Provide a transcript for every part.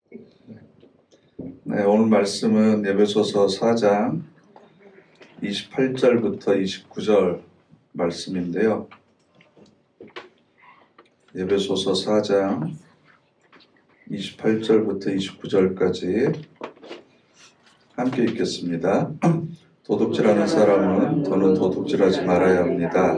네, 오늘 말씀은 에베소서 4장 28절부터 29절 말씀인데요. 에베소서 4장 28절부터 29절까지 함께 읽겠습니다. 도둑질하는 사람은 더는 도둑질하지 말아야 합니다.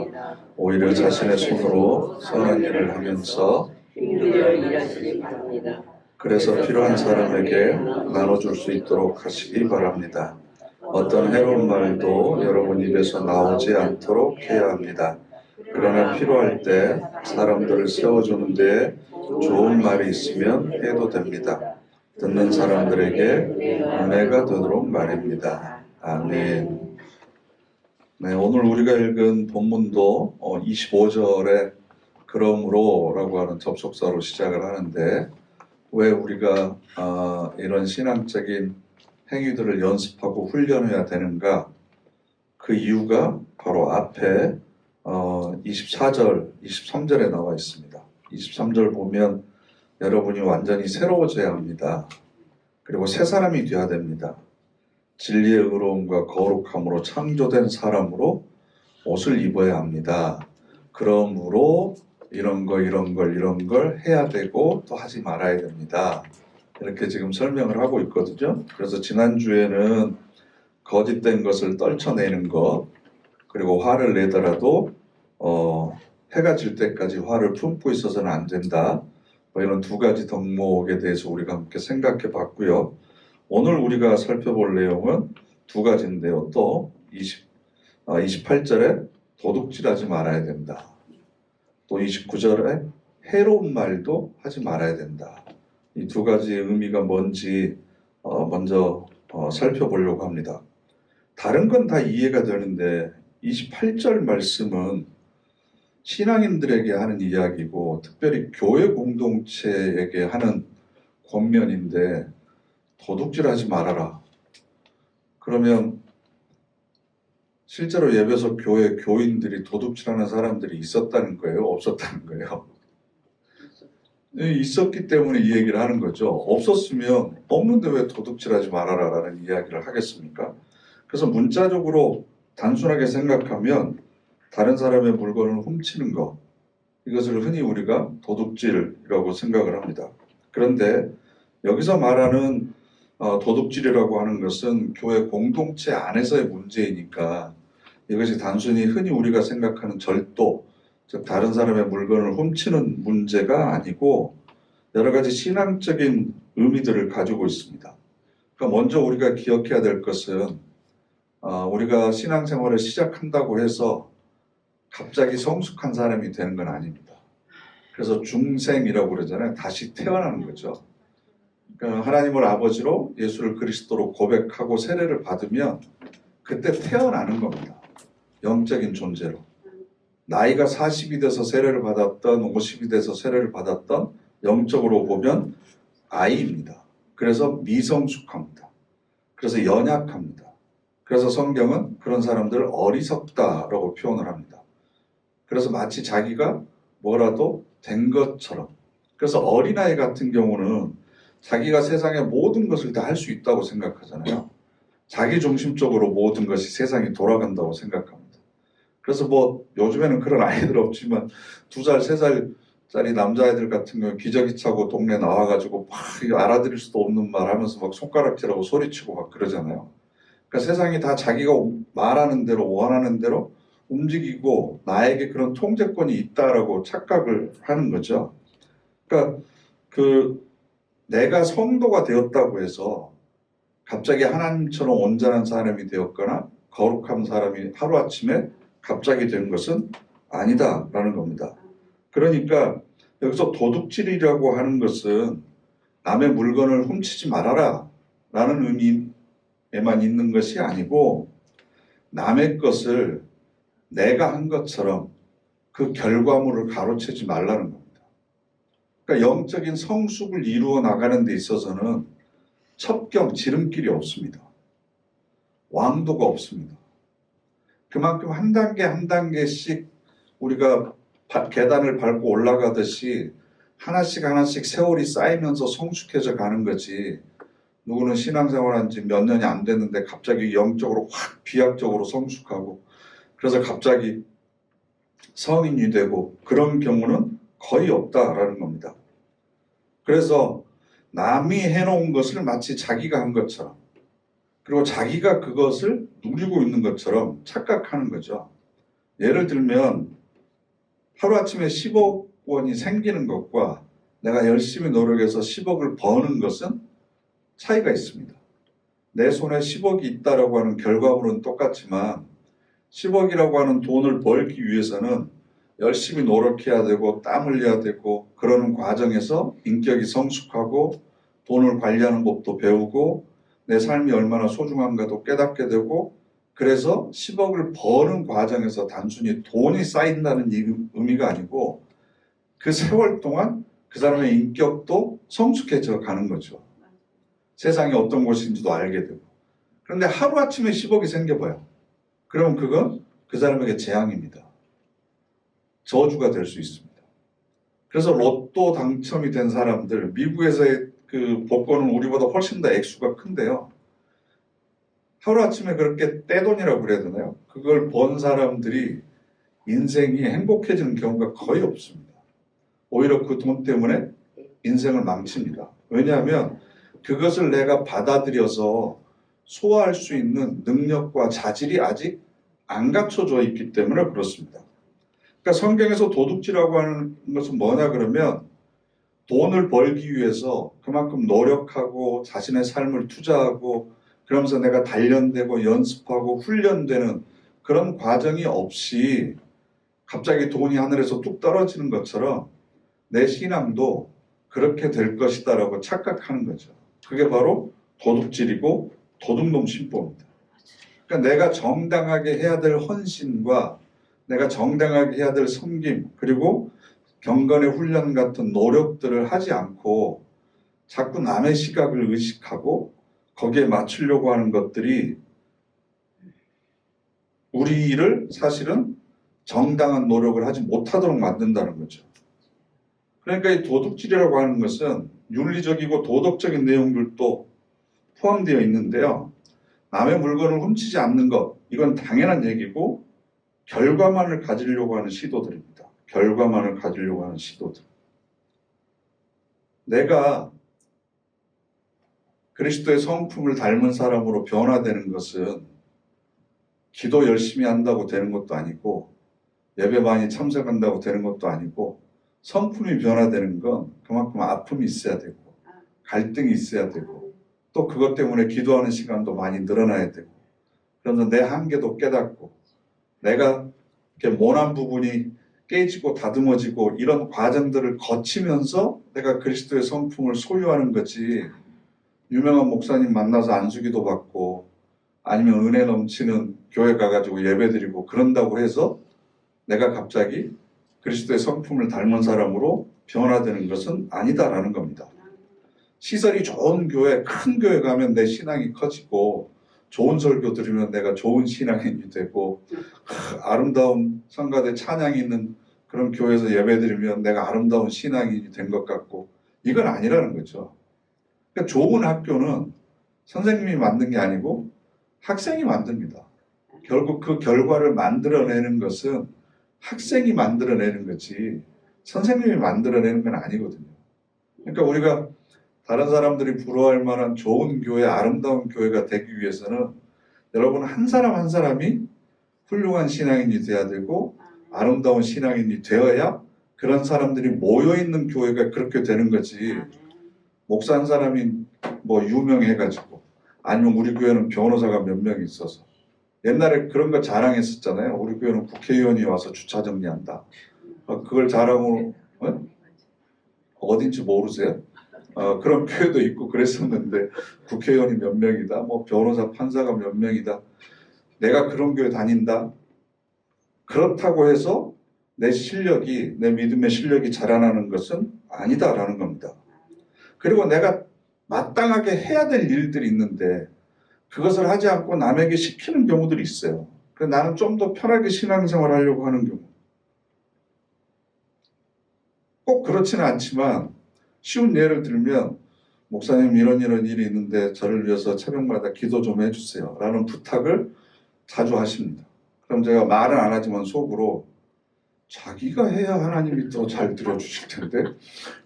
오히려 자신의 손으로 선한 일을 하면서 힘들여 일하시기 바랍니다. 그래서 필요한 사람에게 나눠줄 수 있도록 하시기 바랍니다. 어떤 해로운 말도 여러분 입에서 나오지 않도록 해야 합니다. 그러나 필요할 때 사람들을 세워주는 데 좋은 말이 있으면 해도 됩니다. 듣는 사람들에게 은혜가 되도록 말입니다. 아멘. 네, 오늘 우리가 읽은 본문도 25절에 그러므로 라고 하는 접속사로 시작을 하는데, 왜 우리가 이런 신앙적인 행위들을 연습하고 훈련해야 되는가? 그 이유가 바로 앞에 24절, 23절에 나와 있습니다. 23절 보면 여러분이 완전히 새로워져야 합니다. 그리고 새 사람이 되어야 됩니다. 진리의 의로움과 거룩함으로 창조된 사람으로 옷을 입어야 합니다. 그러므로 이런 걸 해야 되고 또 하지 말아야 됩니다. 이렇게 지금 설명을 하고 있거든요. 그래서 지난주에는 거짓된 것을 떨쳐내는 것, 그리고 화를 내더라도 해가 질 때까지 화를 품고 있어서는 안 된다. 이런 두 가지 덕목에 대해서 우리가 함께 생각해 봤고요. 오늘 우리가 살펴볼 내용은 두 가지인데요. 또 28절에 도둑질하지 말아야 된다. 또 29절에 해로운 말도 하지 말아야 된다. 이 두 가지의 의미가 뭔지 먼저 살펴보려고 합니다. 다른 건 다 이해가 되는데 28절 말씀은 신앙인들에게 하는 이야기고 특별히 교회 공동체에게 하는 권면인데, 도둑질하지 말아라. 그러면 실제로 에베소 교회 교인들이 도둑질하는 사람들이 있었다는 거예요? 없었다는 거예요? 있었기 때문에 이 얘기를 하는 거죠. 없었으면 없는데 왜 도둑질하지 말아라 라는 이야기를 하겠습니까? 그래서 문자적으로 단순하게 생각하면 다른 사람의 물건을 훔치는 것, 이것을 흔히 우리가 도둑질이라고 생각을 합니다. 그런데 여기서 말하는 도둑질이라고 하는 것은 교회 공동체 안에서의 문제이니까 이것이 단순히 흔히 우리가 생각하는 절도, 즉 다른 사람의 물건을 훔치는 문제가 아니고 여러 가지 신앙적인 의미들을 가지고 있습니다. 그러니까 먼저 우리가 기억해야 될 것은 우리가 신앙생활을 시작한다고 해서 갑자기 성숙한 사람이 되는 건 아닙니다. 그래서 중생이라고 그러잖아요. 다시 태어나는 거죠. 그러니까 하나님을 아버지로 예수를 그리스도로 고백하고 세례를 받으면 그때 태어나는 겁니다. 영적인 존재로. 나이가 40이 돼서 세례를 받았던 50이 돼서 세례를 받았던 영적으로 보면 아이입니다. 그래서 미성숙합니다. 그래서 연약합니다. 그래서 성경은 그런 사람들을 어리석다라고 표현을 합니다. 그래서 마치 자기가 뭐라도 된 것처럼. 그래서 어린아이 같은 경우는 자기가 세상의 모든 것을 다 할 수 있다고 생각하잖아요. 자기 중심적으로 모든 것이 세상이 돌아간다고 생각합니다. 그래서 요즘에는 그런 아이들 없지만 2살, 3살짜리 남자아이들 같은 경우 기저귀 차고 동네 나와가지고 막 알아들을 수도 없는 말 하면서 막 손가락질하고 소리치고 막 그러잖아요. 그러니까 세상이 다 자기가 말하는 대로 원하는 대로 움직이고 나에게 그런 통제권이 있다라고 착각을 하는 거죠. 그러니까 내가 성도가 되었다고 해서 갑자기 하나님처럼 온전한 사람이 되었거나 거룩한 사람이 하루아침에 갑자기 된 것은 아니다라는 겁니다. 그러니까 여기서 도둑질이라고 하는 것은 남의 물건을 훔치지 말아라 라는 의미에만 있는 것이 아니고 남의 것을 내가 한 것처럼 그 결과물을 가로채지 말라는 겁니다. 그러니까 영적인 성숙을 이루어 나가는 데 있어서는 첩경, 지름길이 없습니다. 왕도가 없습니다. 그만큼 한 단계 한 단계씩 우리가 계단을 밟고 올라가듯이 하나씩 하나씩 세월이 쌓이면서 성숙해져 가는 거지. 누구는 신앙생활한 지 몇 년이 안 됐는데 갑자기 영적으로 확 비약적으로 성숙하고 그래서 갑자기 성인이 되고 그런 경우는 거의 없다라는 겁니다. 그래서 남이 해놓은 것을 마치 자기가 한 것처럼 그리고 자기가 그것을 누리고 있는 것처럼 착각하는 거죠. 예를 들면 하루아침에 10억 원이 생기는 것과 내가 열심히 노력해서 10억을 버는 것은 차이가 있습니다. 내 손에 10억이 있다라고 하는 결과물은 똑같지만 10억이라고 하는 돈을 벌기 위해서는 열심히 노력해야 되고 땀 흘려야 되고 그러는 과정에서 인격이 성숙하고 돈을 관리하는 법도 배우고 내 삶이 얼마나 소중한가도 깨닫게 되고 그래서 10억을 버는 과정에서 단순히 돈이 쌓인다는 의미가 아니고 그 세월 동안 그 사람의 인격도 성숙해져 가는 거죠. 세상이 어떤 곳인지도 알게 되고. 그런데 하루아침에 10억이 생겨봐요. 그럼 그건 그 사람에게 재앙입니다. 저주가 될 수 있습니다. 그래서 로또 당첨이 된 사람들, 미국에서의 그 복권은 우리보다 훨씬 더 액수가 큰데요. 하루아침에 그렇게 떼돈이라고 그래야 되나요? 그걸 번 사람들이 인생이 행복해지는 경우가 거의 없습니다. 오히려 그 돈 때문에 인생을 망칩니다. 왜냐하면 그것을 내가 받아들여서 소화할 수 있는 능력과 자질이 아직 안 갖춰져 있기 때문에 그렇습니다. 그러니까 성경에서 도둑질이라고 하는 것은 뭐냐 그러면 돈을 벌기 위해서 그만큼 노력하고 자신의 삶을 투자하고 그러면서 내가 단련되고 연습하고 훈련되는 그런 과정이 없이 갑자기 돈이 하늘에서 뚝 떨어지는 것처럼 내 신앙도 그렇게 될 것이다라고 착각하는 거죠. 그게 바로 도둑질이고 도둑놈 신보입니다. 그러니까 내가 정당하게 해야 될 헌신과 내가 정당하게 해야 될 섬김 그리고 경건의 훈련 같은 노력들을 하지 않고 자꾸 남의 시각을 의식하고 거기에 맞추려고 하는 것들이 우리를 사실은 정당한 노력을 하지 못하도록 만든다는 거죠. 그러니까 이 도둑질이라고 하는 것은 윤리적이고 도덕적인 내용들도 포함되어 있는데요. 남의 물건을 훔치지 않는 것, 이건 당연한 얘기고 결과만을 가지려고 하는 시도들입니다. 결과만을 가지려고 하는 시도들. 내가 그리스도의 성품을 닮은 사람으로 변화되는 것은 기도 열심히 한다고 되는 것도 아니고 예배 많이 참석한다고 되는 것도 아니고 성품이 변화되는 건 그만큼 아픔이 있어야 되고 갈등이 있어야 되고 또 그것 때문에 기도하는 시간도 많이 늘어나야 되고 그러면서 내 한계도 깨닫고 내가 이렇게 모난 부분이 깨지고 다듬어지고 이런 과정들을 거치면서 내가 그리스도의 성품을 소유하는 거지 유명한 목사님 만나서 안수기도 받고 아니면 은혜 넘치는 교회 가가지고 예배드리고 그런다고 해서 내가 갑자기 그리스도의 성품을 닮은 사람으로 변화되는 것은 아니다라는 겁니다. 시설이 좋은 교회, 큰 교회 가면 내 신앙이 커지고 좋은 설교 들으면 내가 좋은 신앙인이 되고 아름다운 성가대 찬양이 있는 그런 교회에서 예배드리면 내가 아름다운 신앙인이 된 것 같고 이건 아니라는 거죠. 그러니까 좋은 학교는 선생님이 만든 게 아니고 학생이 만듭니다. 결국 그 결과를 만들어내는 것은 학생이 만들어내는 거지 선생님이 만들어내는 건 아니거든요. 그러니까 우리가 다른 사람들이 부러워할 만한 좋은 교회, 아름다운 교회가 되기 위해서는 여러분 한 사람 한 사람이 훌륭한 신앙인이 돼야 되고 아름다운 신앙인이 되어야 그런 사람들이 모여있는 교회가 그렇게 되는 거지 목사 한 사람이 뭐 유명해가지고 아니면 우리 교회는 변호사가 몇 명 있어서 옛날에 그런 거 자랑했었잖아요. 우리 교회는 국회의원이 와서 주차 정리한다. 그걸 자랑으로 어딘지 모르세요? 그런 교회도 있고 그랬었는데 국회의원이 몇 명이다. 뭐 변호사 판사가 몇 명이다. 내가 그런 교회 다닌다. 그렇다고 해서 내 실력이 내 믿음의 실력이 자라나는 것은 아니다라는 겁니다. 그리고 내가 마땅하게 해야 될 일들이 있는데 그것을 하지 않고 남에게 시키는 경우들이 있어요. 그래서 나는 좀 더 편하게 신앙생활 하려고 하는 경우. 꼭 그렇지는 않지만 쉬운 예를 들면 목사님 이런 일이 있는데 저를 위해서 새벽마다 기도 좀 해주세요 라는 부탁을 자주 하십니다. 그럼 제가 말은 안 하지만 속으로 자기가 해야 하나님이 더 잘 들어주실 텐데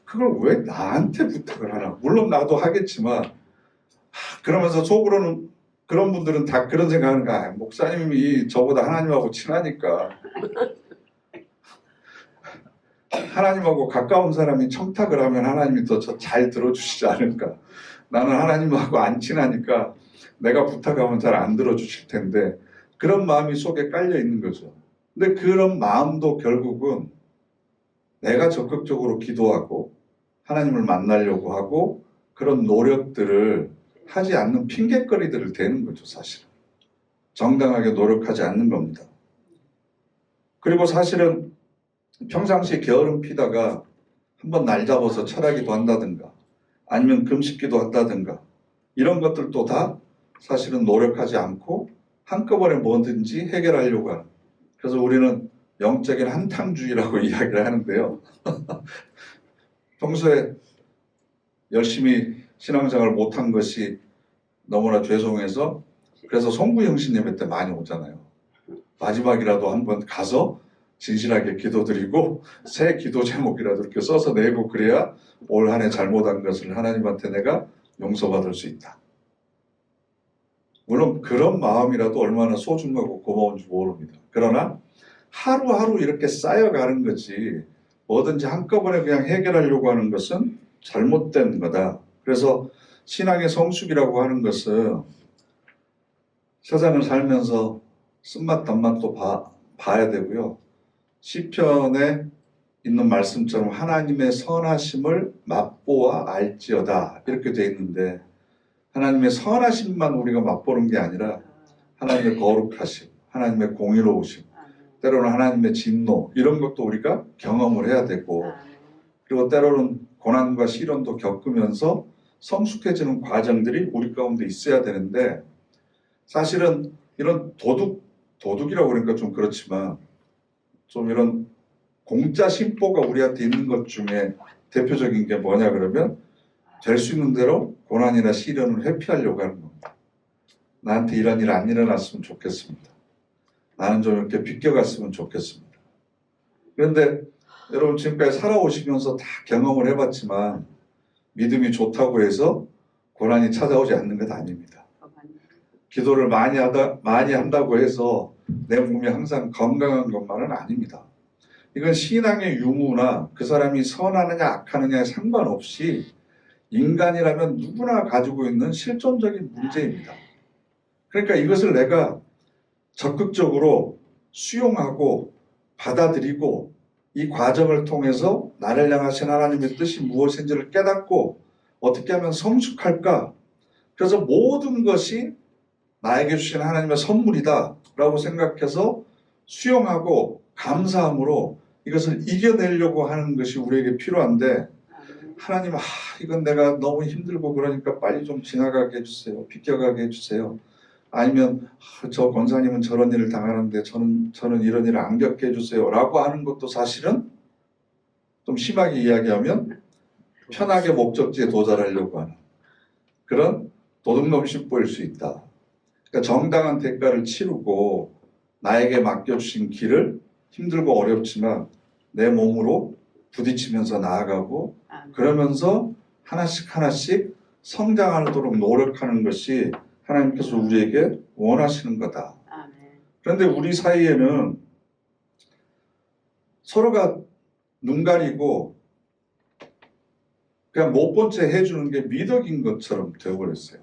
그걸 왜 나한테 부탁을 하나. 물론 나도 하겠지만 그러면서 속으로는 그런 분들은 다 그런 생각하는 거야. 목사님이 저보다 하나님하고 친하니까 하나님하고 가까운 사람이 청탁을 하면 하나님이 더 잘 들어주시지 않을까. 나는 하나님하고 안 친하니까 내가 부탁하면 잘 안 들어주실 텐데 그런 마음이 속에 깔려 있는 거죠. 근데 그런 마음도 결국은 내가 적극적으로 기도하고 하나님을 만나려고 하고 그런 노력들을 하지 않는 핑계거리들을 대는 거죠. 사실은 정당하게 노력하지 않는 겁니다. 그리고 사실은 평상시에 게으름 피다가 한번 날 잡아서 철하기도 한다든가 아니면 금식기도 한다든가 이런 것들도 다 사실은 노력하지 않고 한꺼번에 뭐든지 해결하려고 하는. 그래서 우리는 영적인 한탕주의라고 이야기를 하는데요. 평소에 열심히 신앙생활을 못한 것이 너무나 죄송해서 그래서 송구영신 예배 때 많이 오잖아요. 마지막이라도 한번 가서 진실하게 기도드리고 새 기도 제목이라도 이렇게 써서 내고 그래야 올 한 해 잘못한 것을 하나님한테 내가 용서받을 수 있다. 물론 그런 마음이라도 얼마나 소중하고 고마운지 모릅니다. 그러나 하루하루 이렇게 쌓여가는 거지 뭐든지 한꺼번에 그냥 해결하려고 하는 것은 잘못된 거다. 그래서 신앙의 성숙이라고 하는 것은 세상을 살면서 쓴맛 단맛도 봐야 되고요. 시편에 있는 말씀처럼 하나님의 선하심을 맛보아 알지어다 이렇게 되어 있는데 하나님의 선하심만 우리가 맛보는 게 아니라 하나님의 거룩하심, 하나님의 공의로우심, 때로는 하나님의 진노 이런 것도 우리가 경험을 해야 되고 그리고 때로는 고난과 시련도 겪으면서 성숙해지는 과정들이 우리 가운데 있어야 되는데 사실은 이런 도둑이라고 그러니까 좀 그렇지만 좀 이런 공짜 심보가 우리한테 있는 것 중에 대표적인 게 뭐냐 그러면 될 수 있는 대로 고난이나 시련을 회피하려고 하는 겁니다. 나한테 이런 일 안 일어났으면 좋겠습니다. 나는 좀 이렇게 비껴갔으면 좋겠습니다. 그런데 여러분 지금까지 살아오시면서 다 경험을 해봤지만 믿음이 좋다고 해서 고난이 찾아오지 않는 것 아닙니다. 기도를 많이 한다고 해서 내 몸이 항상 건강한 것만은 아닙니다. 이건 신앙의 유무나 그 사람이 선하느냐 악하느냐에 상관없이 인간이라면 누구나 가지고 있는 실존적인 문제입니다. 그러니까 이것을 내가 적극적으로 수용하고 받아들이고 이 과정을 통해서 나를 향하신 하나님의 뜻이 무엇인지를 깨닫고 어떻게 하면 성숙할까? 그래서 모든 것이 나에게 주신 하나님의 선물이다 라고 생각해서 수용하고 감사함으로 이것을 이겨내려고 하는 것이 우리에게 필요한데 하나님 이건 내가 너무 힘들고 그러니까 빨리 좀 지나가게 해주세요. 비껴가게 해주세요. 아니면 저 권사님은 저런 일을 당하는데 저는 이런 일을 안 겪게 해주세요 라고 하는 것도 사실은 좀 심하게 이야기하면 편하게 목적지에 도달하려고 하는 그런 도둑놈 심보일 수 있다. 그러니까 정당한 대가를 치르고 나에게 맡겨주신 길을 힘들고 어렵지만 내 몸으로 부딪히면서 나아가고 그러면서 하나씩 성장하도록 노력하는 것이 하나님께서 우리에게 원하시는 거다. 그런데 우리 사이에는 서로가 눈 가리고 그냥 못 본 채 해주는 게 미덕인 것처럼 되어버렸어요.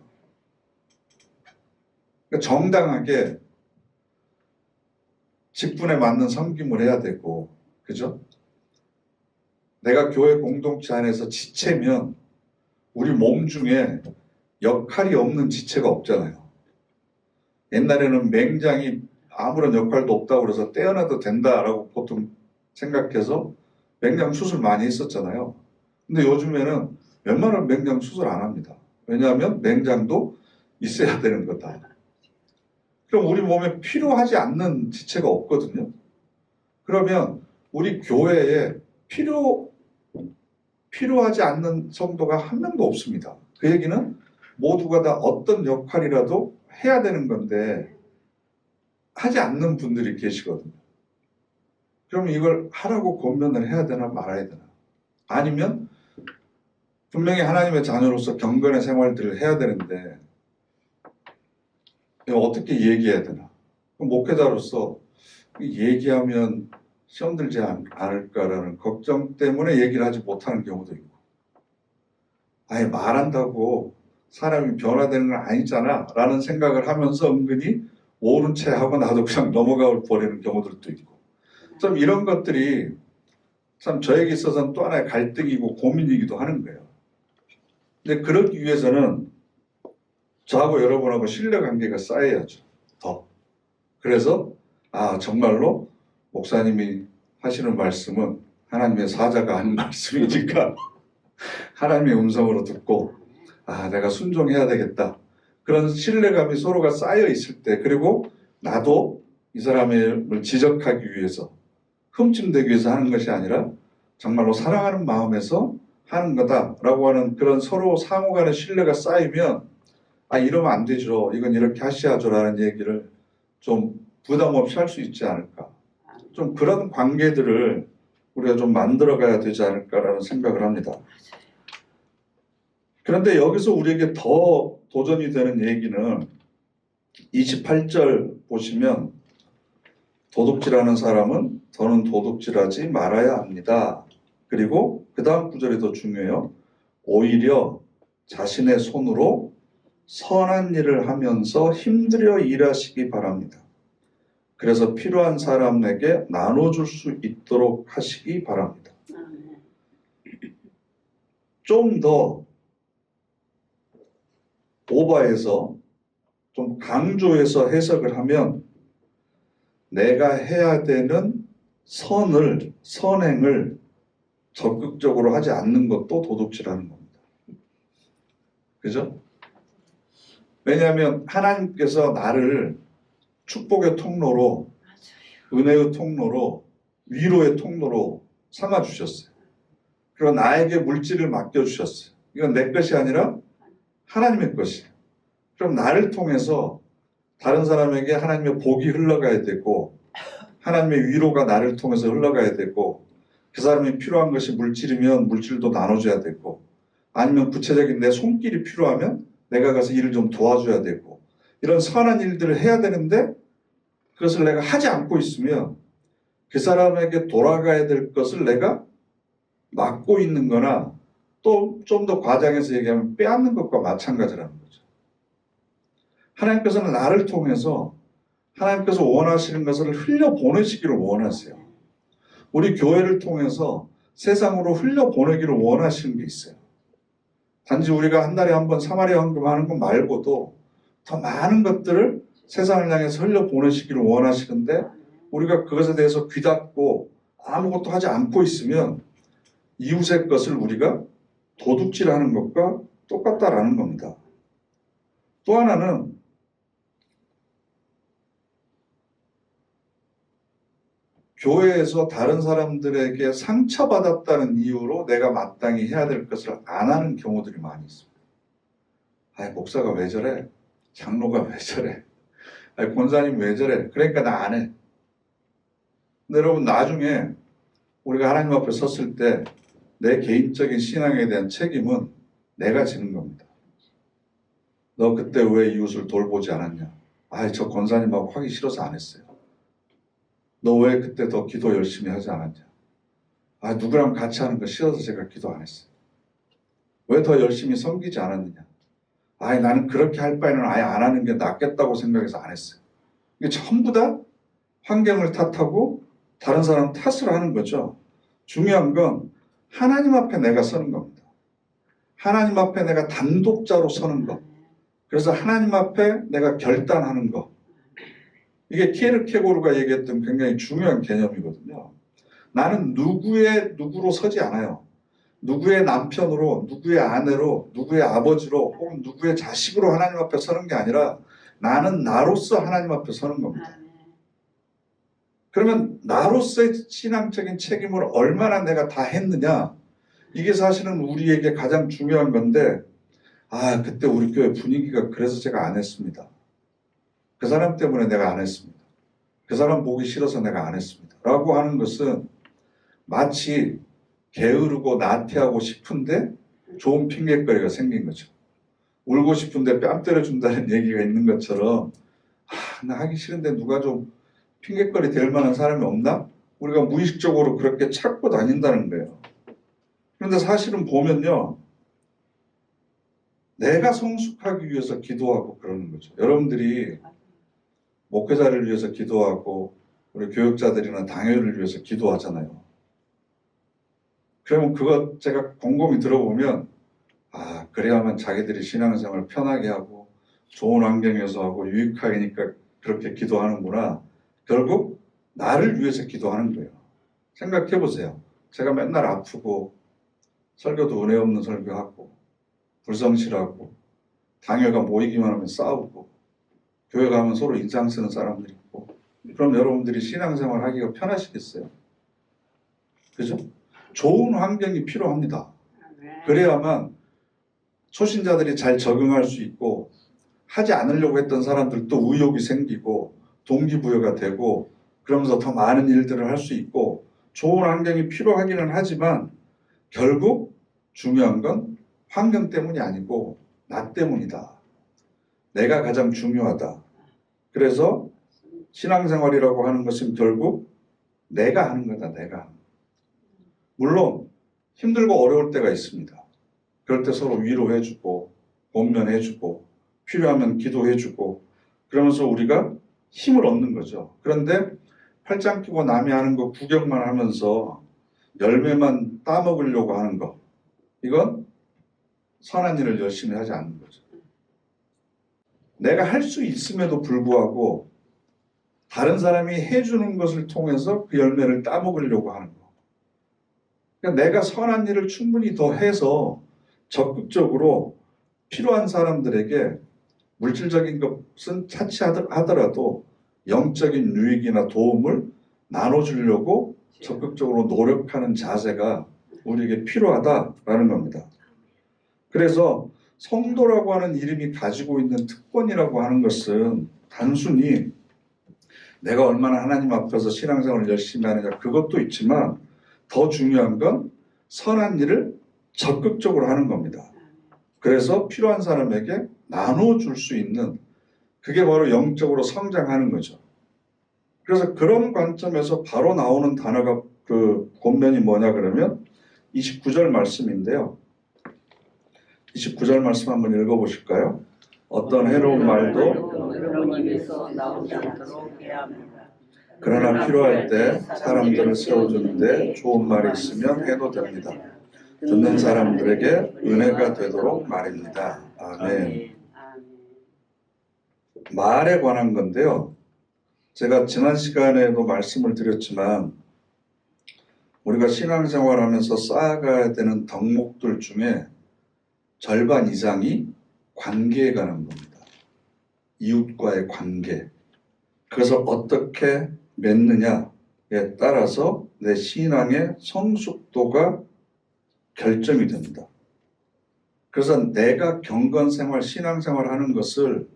그러니까 정당하게 직분에 맞는 섬김을 해야 되고, 그죠? 내가 교회 공동체 안에서 지체면 우리 몸 중에 역할이 없는 지체가 없잖아요. 옛날에는 맹장이 아무런 역할도 없다고 그래서 떼어내도 된다라고 보통 생각해서 맹장 수술 많이 했었잖아요. 근데 요즘에는 웬만하면 맹장 수술 안 합니다. 왜냐하면 맹장도 있어야 되는 거다. 그럼 우리 몸에 필요하지 않는 지체가 없거든요. 그러면 우리 교회에 필요 필요하지 않는 성도가 한 명도 없습니다. 그 얘기는 모두가 다 어떤 역할이라도 해야 되는 건데 하지 않는 분들이 계시거든요. 그럼 이걸 하라고 권면을 해야 되나 말아야 되나? 아니면 분명히 하나님의 자녀로서 경건의 생활들을 해야 되는데 이거 어떻게 얘기해야 되나? 그럼 목회자로서 얘기하면 시험 들지 않을까라는 걱정 때문에 얘기를 하지 못하는 경우도 있고, 아예 말한다고 사람이 변화되는 건 아니잖아 라는 생각을 하면서 은근히 모른 채 하고 나도 그냥 넘어가 버리는 경우들도 있고, 좀 이런 것들이 참 저에게 있어서는 또 하나의 갈등이고 고민이기도 하는 거예요. 근데 그러기 위해서는 저하고 여러분하고 신뢰관계가 쌓여야죠. 더. 그래서 정말로 목사님이 하시는 말씀은 하나님의 사자가 하는 말씀이니까 하나님의 음성으로 듣고 내가 순종해야 되겠다. 그런 신뢰감이 서로가 쌓여 있을 때, 그리고 나도 이 사람을 지적하기 위해서, 흠집내기 위해서 하는 것이 아니라 정말로 사랑하는 마음에서 하는 거다라고 하는 그런 서로 상호 간의 신뢰가 쌓이면 이러면 안 되죠. 이건 이렇게 하셔야죠라는 얘기를 좀 부담 없이 할 수 있지 않을까. 좀 그런 관계들을 우리가 좀 만들어가야 되지 않을까라는 생각을 합니다. 그런데 여기서 우리에게 더 도전이 되는 얘기는 28절 보시면 도둑질하는 사람은 더는 도둑질하지 말아야 합니다. 그리고 그 다음 구절이 더 중요해요. 오히려 자신의 손으로 선한 일을 하면서 힘들여 일하시기 바랍니다. 그래서 필요한 사람에게 나눠줄 수 있도록 하시기 바랍니다. 좀 더 오버해서 좀 강조해서 해석을 하면 내가 해야 되는 선행을 적극적으로 하지 않는 것도 도둑질하는 겁니다. 그죠? 왜냐하면 하나님께서 나를 축복의 통로로, 은혜의 통로로, 위로의 통로로 삼아주셨어요. 그리고 나에게 물질을 맡겨주셨어요. 이건 내 것이 아니라 하나님의 것이에요. 그럼 나를 통해서 다른 사람에게 하나님의 복이 흘러가야 되고, 하나님의 위로가 나를 통해서 흘러가야 되고, 그 사람이 필요한 것이 물질이면 물질도 나눠줘야 되고, 아니면 구체적인 내 손길이 필요하면 내가 가서 일을 좀 도와줘야 되고, 이런 선한 일들을 해야 되는데 그것을 내가 하지 않고 있으면 그 사람에게 돌아가야 될 것을 내가 막고 있는 거나, 또 좀 더 과장해서 얘기하면 빼앗는 것과 마찬가지라는 거죠. 하나님께서는 나를 통해서 하나님께서 원하시는 것을 흘려보내시기를 원하세요. 우리 교회를 통해서 세상으로 흘려보내기를 원하시는 게 있어요. 단지 우리가 한 달에 한 번 사마리아 헌금하는 것 말고도 더 많은 것들을 세상을 향해서 흘려보내시기를 원하시는데, 우리가 그것에 대해서 귀닫고 아무것도 하지 않고 있으면 이웃의 것을 우리가 도둑질하는 것과 똑같다라는 겁니다. 또 하나는 교회에서 다른 사람들에게 상처받았다는 이유로 내가 마땅히 해야 될 것을 안 하는 경우들이 많이 있습니다. 목사가 왜 저래? 장로가 왜 저래? 권사님 왜 저래? 그러니까 나 안 해. 근데 여러분, 나중에 우리가 하나님 앞에 섰을 때 내 개인적인 신앙에 대한 책임은 내가 지는 겁니다. 너 그때 왜 이웃을 돌보지 않았냐? 저 권사님하고 하기 싫어서 안 했어요. 너 왜 그때 더 기도 열심히 하지 않았냐? 누구랑 같이 하는 거 싫어서 제가 기도 안 했어요. 왜 더 열심히 섬기지 않았느냐? 나는 그렇게 할 바에는 아예 안 하는 게 낫겠다고 생각해서 안 했어요. 이게 전부 다 환경을 탓하고 다른 사람 탓을 하는 거죠. 중요한 건 하나님 앞에 내가 서는 겁니다. 하나님 앞에 내가 단독자로 서는 것. 그래서 하나님 앞에 내가 결단하는 것. 이게 키에르케고르가 얘기했던 굉장히 중요한 개념이거든요. 나는 누구로 서지 않아요. 누구의 남편으로, 누구의 아내로, 누구의 아버지로, 혹은 누구의 자식으로 하나님 앞에 서는 게 아니라 나는 나로서 하나님 앞에 서는 겁니다. 그러면 나로서의 신앙적인 책임을 얼마나 내가 다 했느냐, 이게 사실은 우리에게 가장 중요한 건데, 그때 우리 교회 분위기가 그래서 제가 안 했습니다. 그 사람 때문에 내가 안 했습니다. 그 사람 보기 싫어서 내가 안 했습니다. 라고 하는 것은 마치 게으르고 나태하고 싶은데 좋은 핑계거리가 생긴 거죠. 울고 싶은데 뺨 때려준다는 얘기가 있는 것처럼 나 하기 싫은데 누가 좀 핑계거리 될 만한 사람이 없나? 우리가 무의식적으로 그렇게 찾고 다닌다는 거예요. 그런데 사실은 보면요. 내가 성숙하기 위해서 기도하고 그러는 거죠. 여러분들이 목회자를 위해서 기도하고 우리 교육자들이나 당회를 위해서 기도하잖아요. 그러면 그거 제가 곰곰이 들어보면 그래야만 자기들이 신앙생활을 편하게 하고 좋은 환경에서 하고 유익하니까 그렇게 기도하는구나. 결국 나를 위해서 기도하는 거예요. 생각해 보세요. 제가 맨날 아프고 설교도 은혜 없는 설교하고 불성실하고 당회가 모이기만 하면 싸우고 교회 가면 서로 인상 쓰는 사람들이 있고 그럼 여러분들이 신앙생활 하기가 편하시겠어요? 그죠? 좋은 환경이 필요합니다. 그래야만 초신자들이 잘 적응할 수 있고 하지 않으려고 했던 사람들도 의욕이 생기고 동기부여가 되고 그러면서 더 많은 일들을 할 수 있고 좋은 환경이 필요하기는 하지만 결국 중요한 건 환경 때문이 아니고 나 때문이다. 내가 가장 중요하다. 그래서 신앙생활이라고 하는 것은 결국 내가 하는 거다. 내가. 물론 힘들고 어려울 때가 있습니다. 그럴 때 서로 위로해주고 권면해주고 필요하면 기도해주고 그러면서 우리가 힘을 얻는 거죠. 그런데 팔짱 끼고 남이 하는 거 구경만 하면서 열매만 따먹으려고 하는 거 이건 선한 일을 열심히 하지 않는 거죠. 내가 할 수 있음에도 불구하고 다른 사람이 해주는 것을 통해서 그 열매를 따먹으려고 하는 거. 그러니까 내가 선한 일을 충분히 더 해서 적극적으로 필요한 사람들에게 물질적인 것은 차치하더라도 영적인 유익이나 도움을 나눠주려고 적극적으로 노력하는 자세가 우리에게 필요하다라는 겁니다. 그래서 성도라고 하는 이름이 가지고 있는 특권이라고 하는 것은 단순히 내가 얼마나 하나님 앞에서 신앙생활을 열심히 하느냐 그것도 있지만 더 중요한 건 선한 일을 적극적으로 하는 겁니다. 그래서 필요한 사람에게 나눠줄 수 있는 그게 바로 영적으로 성장하는 거죠. 그래서 그런 관점에서 바로 나오는 단어가 그 본면이 뭐냐 그러면 29절 말씀인데요. 29절 말씀 한번 읽어보실까요? 어떤 해로운 말도 여러분 입에서 나오지 않도록 해야 합니다. 그러나 필요할 때 사람들을 세워주는데 좋은 말이 있으면 해도 됩니다. 듣는 사람들에게 은혜가 되도록 말입니다. 아멘. 말에 관한 건데요. 제가 지난 시간에도 말씀을 드렸지만 우리가 신앙생활하면서 쌓아가야 되는 덕목들 중에 절반 이상이 관계에 관한 겁니다. 이웃과의 관계. 그래서 어떻게 맺느냐에 따라서 내 신앙의 성숙도가 결정이 됩니다. 그래서 내가 경건생활, 신앙생활 하는 것을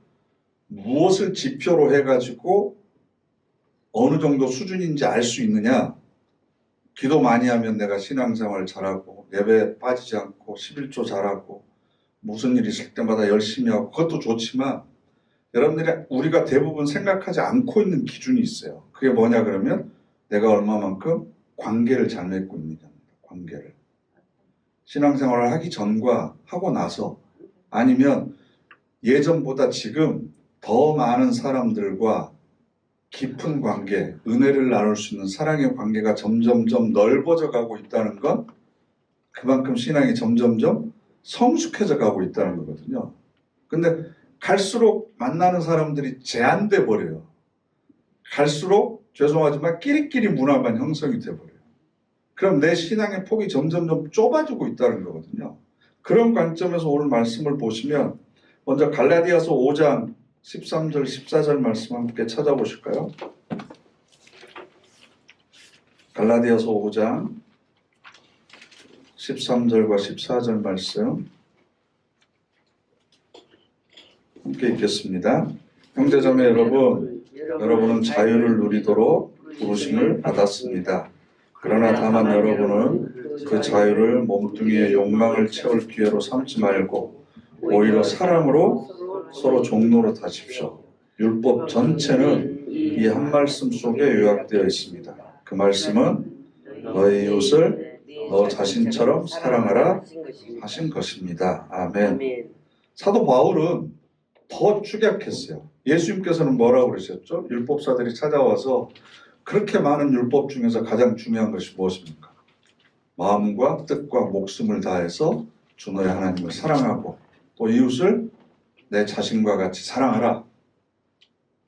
무엇을 지표로 해가지고 어느 정도 수준인지 알 수 있느냐. 기도 많이 하면 내가 신앙생활 잘하고 예배에 빠지지 않고 11조 잘하고 무슨 일 있을 때마다 열심히 하고 그것도 좋지만 여러분들이 우리가 대부분 생각하지 않고 있는 기준이 있어요. 그게 뭐냐 그러면 내가 얼마만큼 관계를 잘 맺고 있느냐입니다. 관계를. 신앙생활을 하기 전과 하고 나서 아니면 예전보다 지금 더 많은 사람들과 깊은 관계, 은혜를 나눌 수 있는 사랑의 관계가 점점점 넓어져 가고 있다는 건 그만큼 신앙이 점점점 성숙해져 가고 있다는 거거든요. 근데 갈수록 만나는 사람들이 제한돼 버려요. 갈수록 죄송하지만 끼리끼리 문화만 형성이 돼 버려요. 그럼 내 신앙의 폭이 점점점 좁아지고 있다는 거거든요. 그런 관점에서 오늘 말씀을 보시면 먼저 갈라디아서 5장 13절 14절 말씀 함께 찾아보실까요? 갈라디아서 5장 13절과 14절 말씀 함께 읽겠습니다. 형제자매 여러분은 자유를 누리도록 부르심을 받았습니다. 그러나 다만 여러분은 그 자유를 몸뚱이의 욕망을 채울 기회로 삼지 말고 오히려 사랑으로 서로 종로로 다십시오. 율법 전체는 이 한 말씀 속에 요약되어 있습니다. 그 말씀은 너의 이웃을 너 자신처럼 사랑하라 하신 것입니다. 아멘. 사도 바울은 더 축약했어요. 예수님께서는 뭐라고 그러셨죠? 율법사들이 찾아와서 그렇게 많은 율법 중에서 가장 중요한 것이 무엇입니까? 마음과 뜻과 목숨을 다해서 주 너의 하나님을 사랑하고 또 이웃을 내 자신과 같이 사랑하라.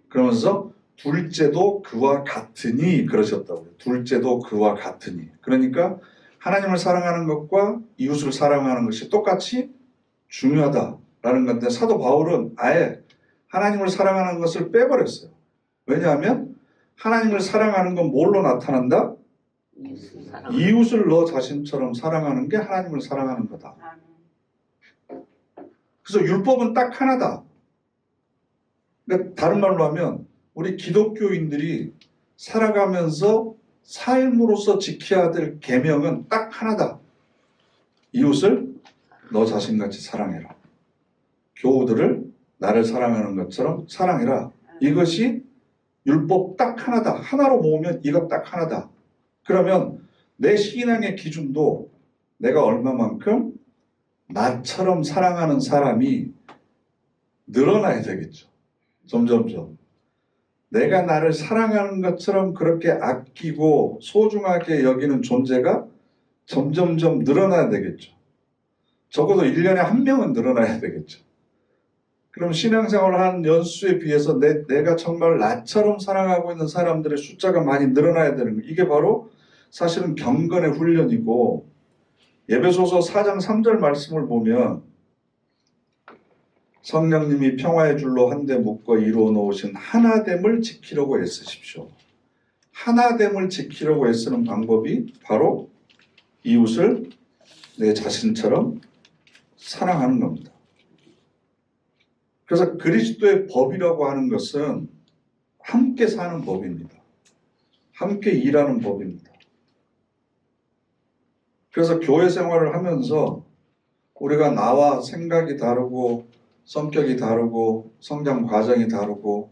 그러면서 둘째도 그와 같으니 그러셨다고요. 둘째도 그와 같으니. 그러니까 하나님을 사랑하는 것과 이웃을 사랑하는 것이 똑같이 중요하다라는 건데 사도 바울은 아예 하나님을 사랑하는 것을 빼버렸어요. 왜냐하면 하나님을 사랑하는 건 뭘로 나타난다? 이웃을 너 자신처럼 사랑하는 게 하나님을 사랑하는 거다. 그래서 율법은 딱 하나다. 그러니까 다른 말로 하면 우리 기독교인들이 살아가면서 삶으로서 지켜야 될 계명은 딱 하나다. 이웃을 너 자신같이 사랑해라. 교우들을 나를 사랑하는 것처럼 사랑해라. 이것이 율법 딱 하나다. 하나로 모으면 이것 딱 하나다. 그러면 내 신앙의 기준도 내가 얼마만큼 나처럼 사랑하는 사람이 늘어나야 되겠죠. 점점점. 내가 나를 사랑하는 것처럼 그렇게 아끼고 소중하게 여기는 존재가 점점점 늘어나야 되겠죠. 적어도 1년에 한 명은 늘어나야 되겠죠. 그럼 신앙생활을 한 연수에 비해서 내가 정말 나처럼 사랑하고 있는 사람들의 숫자가 많이 늘어나야 되는 거예요. 이게 바로 사실은 경건의 훈련이고 에베소서 4장 3절 말씀을 보면 성령님이 평화의 줄로 한데 묶어 이루어 놓으신 하나됨을 지키려고 애쓰십시오. 하나됨을 지키려고 애쓰는 방법이 바로 이웃을 내 자신처럼 사랑하는 겁니다. 그래서 그리스도의 법이라고 하는 것은 함께 사는 법입니다. 함께 일하는 법입니다. 그래서 교회 생활을 하면서 우리가 나와 생각이 다르고 성격이 다르고 성장 과정이 다르고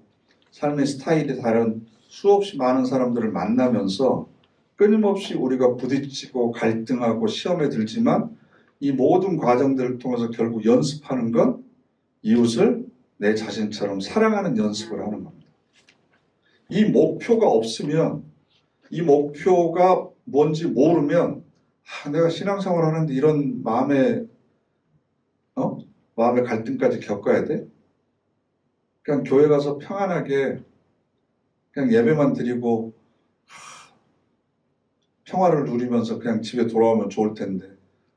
삶의 스타일이 다른 수없이 많은 사람들을 만나면서 끊임없이 우리가 부딪히고 갈등하고 시험에 들지만 이 모든 과정들을 통해서 결국 연습하는 건 이웃을 내 자신처럼 사랑하는 연습을 하는 겁니다. 이 목표가 없으면 이 목표가 뭔지 모르면 내가 신앙생활 하는데 이런 마음의 갈등까지 겪어야 돼? 그냥 교회 가서 평안하게 그냥 예배만 드리고 평화를 누리면서 그냥 집에 돌아오면 좋을 텐데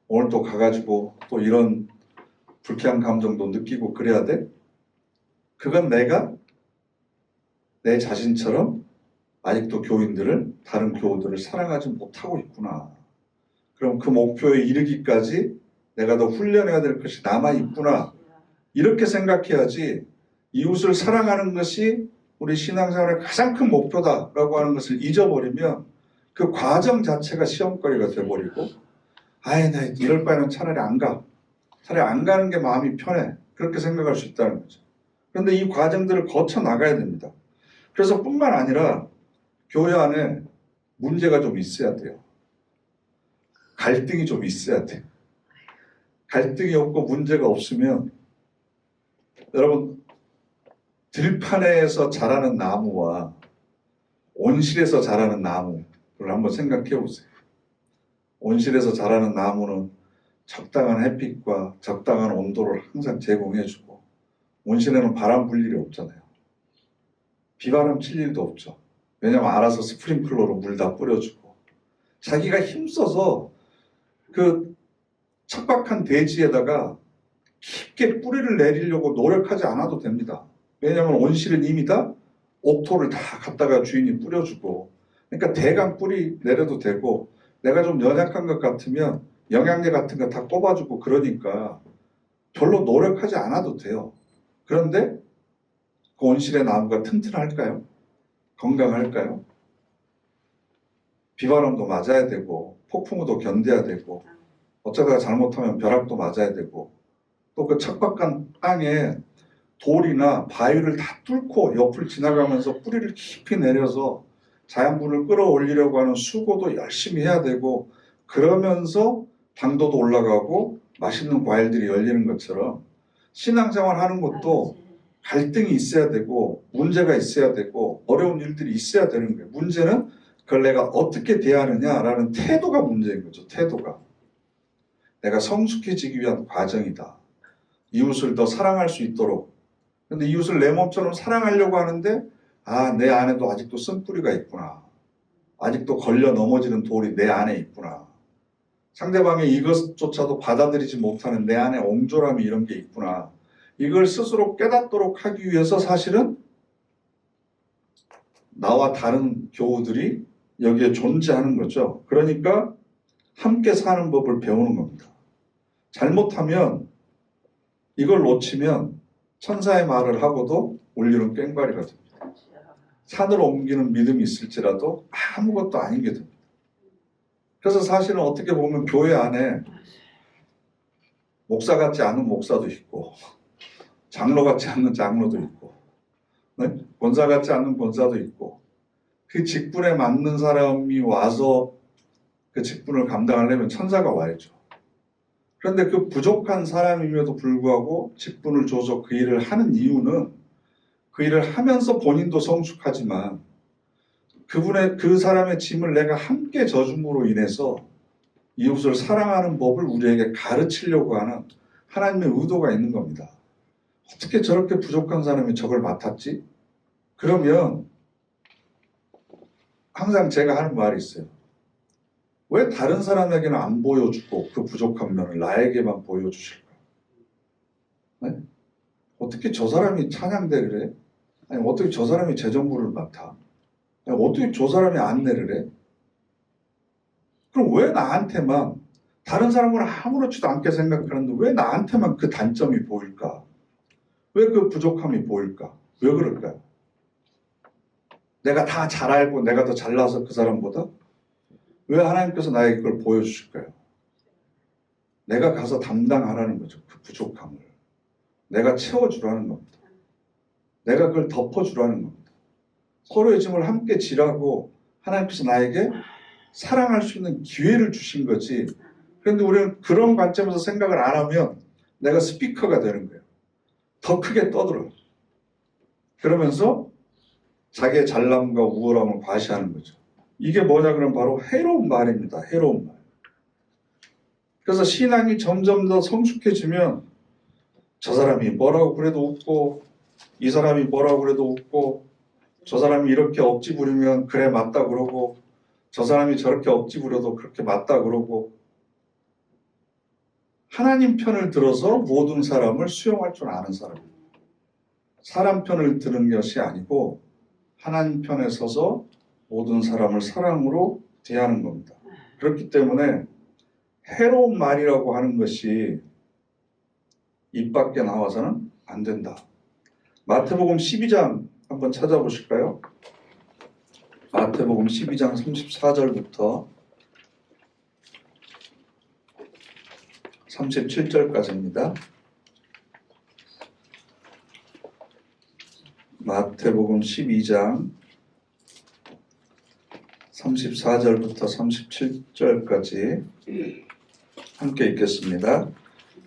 오늘 또 가가지고 또 이런 불쾌한 감정도 느끼고 그래야 돼? 그건 내가 내 자신처럼 아직도 다른 교우들을 사랑하지 못하고 있구나. 그럼 그 목표에 이르기까지 내가 더 훈련해야 될 것이 남아있구나. 이렇게 생각해야지 이웃을 사랑하는 것이 우리 신앙생활의 가장 큰 목표다라고 하는 것을 잊어버리면 그 과정 자체가 시험거리가 돼버리고 나 이럴 바에는 차라리 안 가. 차라리 안 가는 게 마음이 편해. 그렇게 생각할 수 있다는 거죠. 그런데 이 과정들을 거쳐 나가야 됩니다. 그래서 뿐만 아니라 교회 안에 문제가 좀 있어야 돼요. 갈등이 좀 있어야 돼요. 갈등이 없고 문제가 없으면 여러분 들판에서 자라는 나무와 온실에서 자라는 나무를 한번 생각해 보세요. 온실에서 자라는 나무는 적당한 햇빛과 적당한 온도를 항상 제공해주고 온실에는 바람 불 일이 없잖아요. 비바람 칠 일도 없죠. 왜냐하면 알아서 스프링클러로 물 다 뿌려주고 자기가 힘써서 그 척박한 대지에다가 깊게 뿌리를 내리려고 노력하지 않아도 됩니다. 왜냐하면 온실은 이미 다 옥토를 다 갖다가 주인이 뿌려주고 그러니까 대강 뿌리 내려도 되고 내가 좀 연약한 것 같으면 영양제 같은 거 다 꼽아주고 그러니까 별로 노력하지 않아도 돼요. 그런데 그 온실의 나무가 튼튼할까요? 건강할까요? 비바람도 맞아야 되고 폭풍우도 견뎌야 되고 어쩌다가 잘못하면 벼락도 맞아야 되고 또 그 척박한 땅에 돌이나 바위를 다 뚫고 옆을 지나가면서 뿌리를 깊이 내려서 자연분을 끌어올리려고 하는 수고도 열심히 해야 되고 그러면서 당도도 올라가고 맛있는 과일들이 열리는 것처럼 신앙생활 하는 것도 갈등이 있어야 되고 문제가 있어야 되고 어려운 일들이 있어야 되는 거예요. 문제는 그걸 내가 어떻게 대하느냐라는 태도가 문제인 거죠. 태도가. 내가 성숙해지기 위한 과정이다. 이웃을 더 사랑할 수 있도록. 근데 이웃을 내 몸처럼 사랑하려고 하는데 내 안에도 아직도 쓴뿌리가 있구나. 아직도 걸려 넘어지는 돌이 내 안에 있구나. 상대방의 이것조차도 받아들이지 못하는 내 안에 옹졸함이 이런 게 있구나. 이걸 스스로 깨닫도록 하기 위해서 사실은 나와 다른 교우들이 여기에 존재하는 거죠. 그러니까 함께 사는 법을 배우는 겁니다. 잘못하면 이걸 놓치면 천사의 말을 하고도 울리는 꽹과리가 됩니다. 산으로 옮기는 믿음이 있을지라도 아무것도 아닌 게 됩니다. 그래서 사실은 어떻게 보면 교회 안에 목사 같지 않은 목사도 있고 장로 같지 않은 장로도 있고 권사 같지 않은 권사도 있고 그 직분에 맞는 사람이 와서 그 직분을 감당하려면 천사가 와야죠. 그런데 그 부족한 사람임에도 불구하고 직분을 줘서 그 일을 하는 이유는 그 일을 하면서 본인도 성숙하지만 그 사람의 짐을 내가 함께 져줌으로 인해서 이웃을 사랑하는 법을 우리에게 가르치려고 하는 하나님의 의도가 있는 겁니다. 어떻게 저렇게 부족한 사람이 저걸 맡았지? 그러면 항상 제가 하는 말이 있어요. 왜 다른 사람에게는 안 보여주고 그 부족한 면을 나에게만 보여주실까? 네? 어떻게 저 사람이 찬양대를 해? 아니 어떻게 저 사람이 재정부를 맡아? 아니, 어떻게 저 사람이 안내를 해? 그럼 왜 나한테만 다른 사람은 아무렇지도 않게 생각하는데 왜 나한테만 그 단점이 보일까? 왜 그 부족함이 보일까? 왜 그럴까요? 내가 다 잘 알고 내가 더 잘나서 그 사람보다? 왜 하나님께서 나에게 그걸 보여주실까요? 내가 가서 담당하라는 거죠. 그 부족함을. 내가 채워주라는 겁니다. 내가 그걸 덮어주라는 겁니다. 서로의 짐을 함께 지라고 하나님께서 나에게 사랑할 수 있는 기회를 주신 거지. 그런데 우리는 그런 관점에서 생각을 안 하면 내가 스피커가 되는 거예요. 더 크게 떠들어요. 그러면서 자기의 잘남과 우월함을 과시하는 거죠. 이게 뭐냐 그러면 바로 해로운 말입니다. 해로운 말. 그래서 신앙이 점점 더 성숙해지면 저 사람이 뭐라고 그래도 웃고 이 사람이 뭐라고 그래도 웃고 저 사람이 이렇게 억지 부리면 그래 맞다 그러고 저 사람이 저렇게 억지 부려도 그렇게 맞다 그러고 하나님 편을 들어서 모든 사람을 수용할 줄 아는 사람입니다. 사람 편을 드는 것이 아니고 하나님 편에 서서 모든 사람을 사랑으로 대하는 겁니다. 그렇기 때문에 해로운 말이라고 하는 것이 입 밖에 나와서는 안 된다. 마태복음 12장 한번 찾아보실까요? 마태복음 12장 34절부터 37절까지입니다. 마태복음 12장 34절부터 37절까지 함께 읽겠습니다.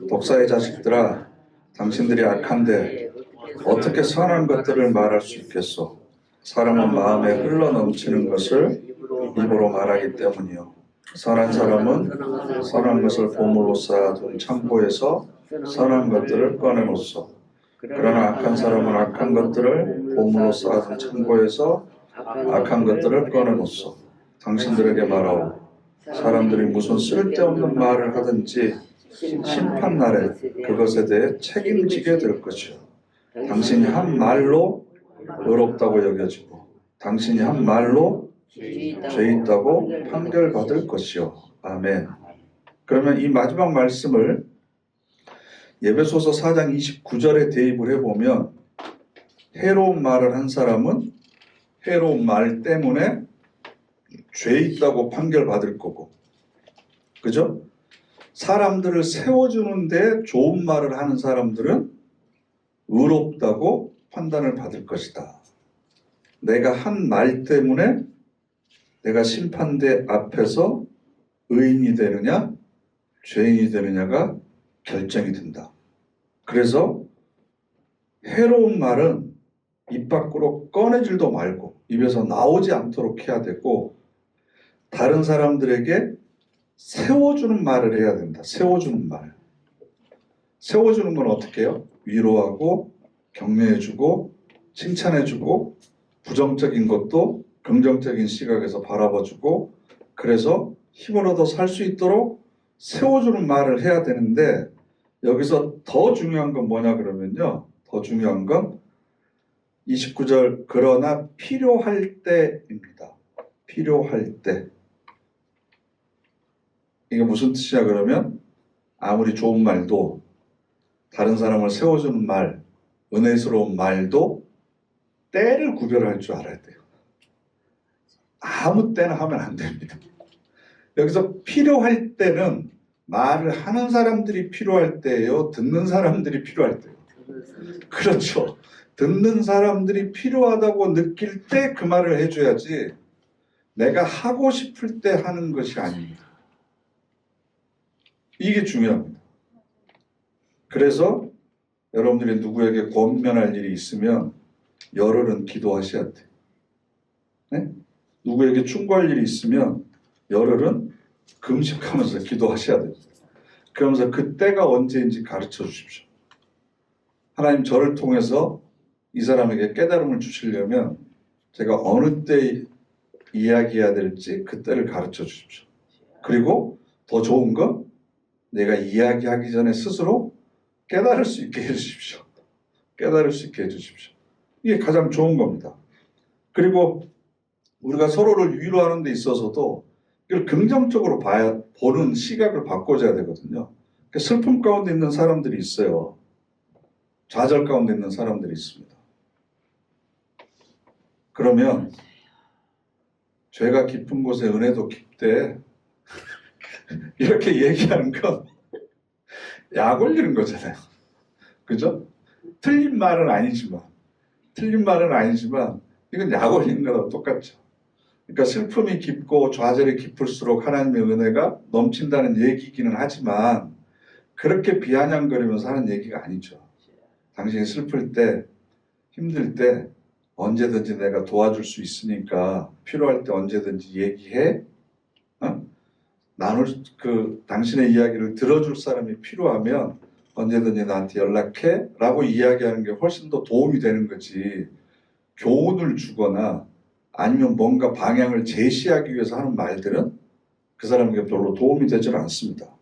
독사의 자식들아, 당신들이 악한데 어떻게 선한 것들을 말할 수 있겠소? 사람은 마음에 흘러넘치는 것을 입으로 말하기 때문이요. 선한 사람은 선한 것을 보물로 쌓아둔 창고에서 선한 것들을 꺼내놓소. 그러나 악한 사람은 악한 것들을 보물로 쌓아둔 창고에서 악한 것들을 꺼내놓소. 당신들에게 말하오. 사람들이 무슨 쓸데없는 말을 하든지 심판날에 그것에 대해 책임지게 될 것이요. 당신이 한 말로 의롭다고 여겨지고 당신이 한 말로 죄 있다고 판결받을 것이요. 아멘. 그러면 이 마지막 말씀을 에베소서 4장 29절에 대입을 해보면 해로운 말을 한 사람은 해로운 말 때문에 죄 있다고 판결받을 거고, 그죠? 사람들을 세워주는데 좋은 말을 하는 사람들은 의롭다고 판단을 받을 것이다. 내가 한 말 때문에 내가 심판대 앞에서 의인이 되느냐 죄인이 되느냐가 결정이 된다. 그래서 해로운 말은 입 밖으로 꺼내질도 말고 입에서 나오지 않도록 해야 되고, 다른 사람들에게 세워주는 말을 해야 된다. 세워주는 말. 세워주는 건 어떻게 해요? 위로하고 격려해주고 칭찬해주고 부정적인 것도 긍정적인 시각에서 바라봐주고, 그래서 힘을 얻어 살 수 있도록 세워주는 말을 해야 되는데, 여기서 더 중요한 건 뭐냐 그러면요, 더 중요한 건 29절 그러나 필요할 때입니다. 필요할 때. 이게 무슨 뜻이냐 그러면 아무리 좋은 말도, 다른 사람을 세워주는 말, 은혜스러운 말도 때를 구별할 줄 알아야 돼요. 아무 때나 하면 안 됩니다. 여기서 필요할 때는 말을 하는 사람들이 필요할 때예요, 듣는 사람들이 필요할 때예요. 그렇죠. 듣는 사람들이 필요하다고 느낄 때 그 말을 해줘야지, 내가 하고 싶을 때 하는 것이 아닙니다. 이게 중요합니다. 그래서 여러분들이 누구에게 권면할 일이 있으면 열흘은 기도하셔야 돼요. 네? 누구에게 충고할 일이 있으면 열흘은 금식하면서 기도하셔야 됩니다. 그러면서 그 때가 언제인지 가르쳐 주십시오. 하나님 저를 통해서 이 사람에게 깨달음을 주시려면 제가 어느 때 이야기해야 될지 그 때를 가르쳐 주십시오. 그리고 더 좋은 건 내가 이야기하기 전에 스스로 깨달을 수 있게 해주십시오. 깨달을 수 있게 해주십시오. 이게 가장 좋은 겁니다. 그리고 우리가 서로를 위로하는 데 있어서도 이걸 긍정적으로 보는 시각을 바꿔줘야 되거든요. 슬픔 가운데 있는 사람들이 있어요. 좌절 가운데 있는 사람들이 있습니다. 그러면 죄가 깊은 곳에 은혜도 깊대 이렇게 얘기하는 건 약 올리는 거잖아요. 그죠? 틀린 말은 아니지만 이건 약 올리는 거랑 똑같죠. 그러니까 슬픔이 깊고 좌절이 깊을수록 하나님의 은혜가 넘친다는 얘기이기는 하지만, 그렇게 비아냥거리면서 하는 얘기가 아니죠. 당신이 슬플 때, 힘들 때 언제든지 내가 도와줄 수 있으니까 필요할 때 언제든지 얘기해. 당신의 이야기를 들어줄 사람이 필요하면 언제든지 나한테 연락해 라고 이야기하는 게 훨씬 더 도움이 되는 거지, 교훈을 주거나 아니면 뭔가 방향을 제시하기 위해서 하는 말들은 그 사람에게 별로 도움이 되질 않습니다.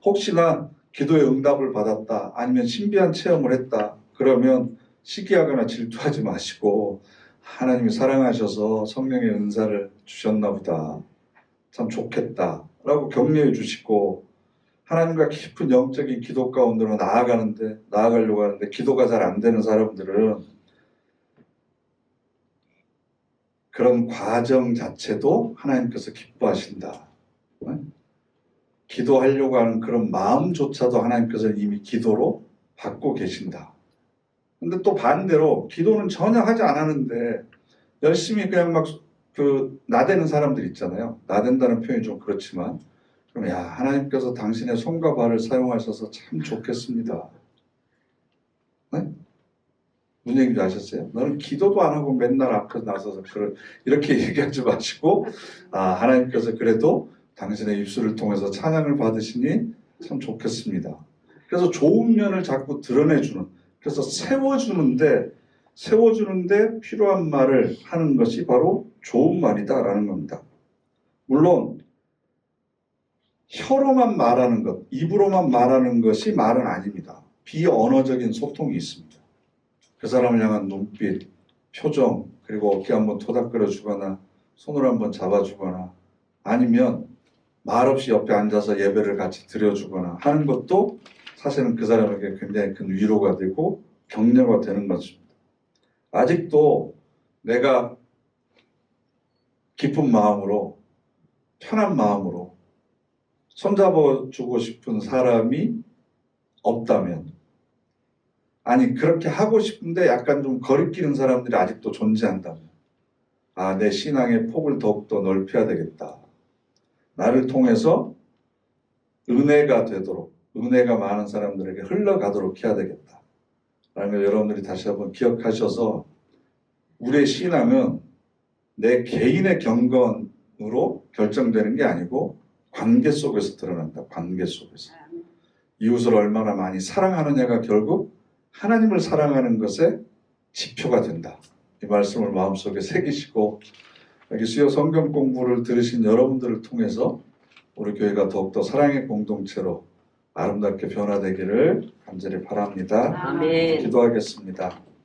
혹시나 기도의 응답을 받았다, 아니면 신비한 체험을 했다 그러면 시기하거나 질투하지 마시고, 하나님이 사랑하셔서 성령의 은사를 주셨나 보다, 참 좋겠다 라고 격려해 주시고, 하나님과 깊은 영적인 기도 가운데로 나아가려고 하는데 기도가 잘 안 되는 사람들은 그런 과정 자체도 하나님께서 기뻐하신다. 기도하려고 하는 그런 마음조차도 하나님께서 이미 기도로 받고 계신다. 근데 또 반대로 기도는 전혀 하지 않았는데 열심히 그냥 막 나대는 사람들 있잖아요. 나댄다는 표현이 좀 그렇지만, 그럼 야, 하나님께서 당신의 손과 발을 사용하셔서 참 좋겠습니다. 네? 무슨 얘기인지 아셨어요? 너는 기도도 안 하고 맨날 앞에 나서서 이렇게 얘기하지 마시고, 하나님께서 그래도 당신의 입술을 통해서 찬양을 받으시니 참 좋겠습니다. 그래서 좋은 면을 자꾸 드러내주는, 그래서 세워주는데 필요한 말을 하는 것이 바로 좋은 말이다라는 겁니다. 물론 혀로만 말하는 것, 입으로만 말하는 것이 말은 아닙니다. 비언어적인 소통이 있습니다. 그 사람을 향한 눈빛, 표정, 그리고 어깨 한번 토닥거려 주거나 손을 한번 잡아주거나, 아니면 말없이 옆에 앉아서 예배를 같이 드려주거나 하는 것도 사실은 그 사람에게 굉장히 큰 위로가 되고 격려가 되는 것입니다. 아직도 내가 기쁜 마음으로 편한 마음으로 손잡아 주고 싶은 사람이 없다면, 아니 그렇게 하고 싶은데 약간 좀 거리끼는 사람들이 아직도 존재한다면, 아, 내 신앙의 폭을 더욱더 넓혀야 되겠다. 나를 통해서 은혜가 되도록, 은혜가 많은 사람들에게 흘러가도록 해야 되겠다 라는 걸 여러분들이 다시 한번 기억하셔서, 우리의 신앙은 내 개인의 경건으로 결정되는 게 아니고 관계 속에서 드러난다. 관계 속에서. 이웃을 얼마나 많이 사랑하느냐가 결국 하나님을 사랑하는 것의 지표가 된다. 이 말씀을 마음속에 새기시고, 여기 수요 성경 공부를 들으신 여러분들을 통해서 우리 교회가 더욱더 사랑의 공동체로 아름답게 변화되기를 간절히 바랍니다. 아멘. 기도하겠습니다.